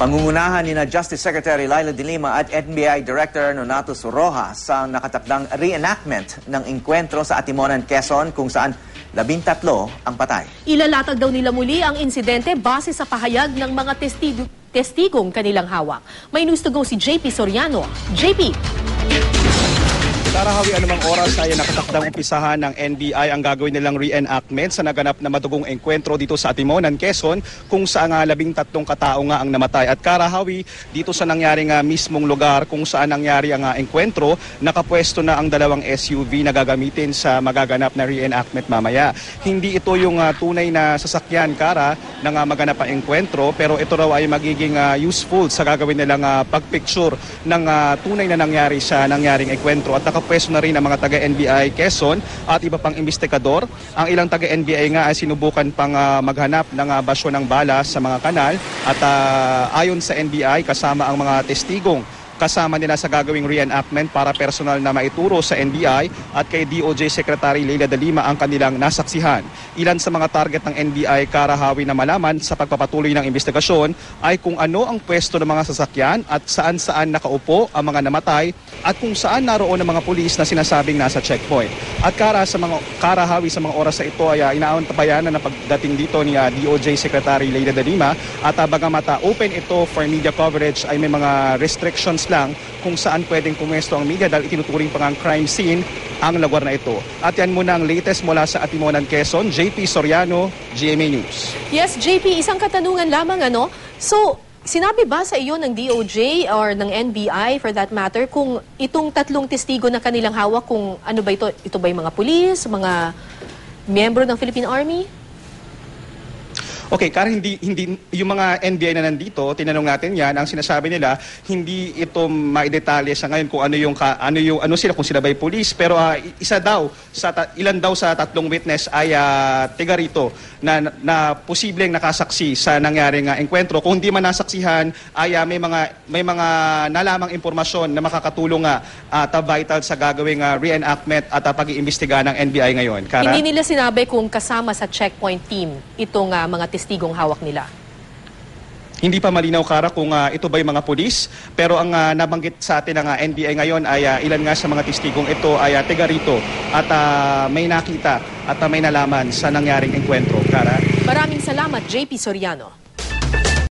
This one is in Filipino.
Pangungunahan ni Justice Secretary Laila De Lima at NBI Director Nonato Rojas sa nakatakdang reenactment ng engkwentro sa Atimonan, Quezon kung saan 13 ang patay. Ilalatag daw nila muli ang insidente base sa pahayag ng mga testigong kanilang hawak. May news to go si JP Soriano. JP! Karahawi anumang oras ay nakatakdang umpisahan ng NBI ang gagawin nilang reenactment sa naganap na madugong engkwentro dito sa Atimonan, Quezon kung saan 13 katao nga ang namatay. At karahawi dito sa nangyaring mismong lugar kung saan nangyari ang engkwentro, nakapwesto na ang dalawang SUV na gagamitin sa magaganap na reenactment mamaya. Hindi ito yung tunay na sasakyan, Kara, ng maganap ang engkwentro, pero ito raw ay magiging useful sa gagawin nilang pagpicture ng tunay na nangyari sa nangyaring engkwentro. At pwesto na rin ang mga taga-NBI Quezon at iba pang investigador. Ang ilang taga-NBI nga ay sinubukan pang maghanap ng basyo ng bala sa mga kanal at ayon sa NBI kasama ang mga testigong kasama nila sa gagawing reenactment para personal na maituro sa NBI at kay DOJ Secretary Laila De Lima ang kanilang nasaksihan. Ilan sa mga target ng NBI karahawi na malaman sa pagpapatuloy ng investigasyon ay kung ano ang pwesto ng mga sasakyan at saan-saan nakaupo ang mga namatay at kung saan naroon ang mga pulis na sinasabing nasa checkpoint. At karahawi sa mga oras na ito ay inaantabayan na pagdating dito ni DOJ Secretary Laila De Lima at bagamat open ito for media coverage ay may mga restrictions lang kung saan pwedeng pumwesto ang media dahil itinuturing pang ang crime scene ang lugar na ito. At yan muna ang latest mula sa Atimonan, Quezon. JP Soriano, GMA News. Yes, JP, isang katanungan lamang So, sinabi ba sa iyo ng DOJ or ng NBI for that matter kung itong 3 testigo na kanilang hawak kung ano ba ito? Ito ba yung mga pulis, mga miyembro ng Philippine Army? Okay, Karen, hindi yung mga NBI na nandito, tinanong natin yan, ang sinasabi nila, hindi ito maidetalye sa ngayon kung ano sila, kung sila ba'y police, pero ilan daw sa 3 witness ay tiga rito na posibleng nakasaksi sa nangyaring engkwentro. Kung hindi man nasaksihan, ay may mga nalamang impormasyon na makakatulong vital sa gagawing reenactment at pag-iimbestiga ng NBI ngayon. Kara? Hindi nila sinabi kung kasama sa checkpoint team itong mga testigong hawak nila. Hindi pa malinaw, Kara, kung ito ba'y mga pulis, pero ang nabanggit sa atin ng NBI ngayon ay ilan nga sa mga testigong ito ay tiga rito at may nakita at may nalaman sa nangyaring engkwentro. Kara? Maraming salamat, JP Soriano.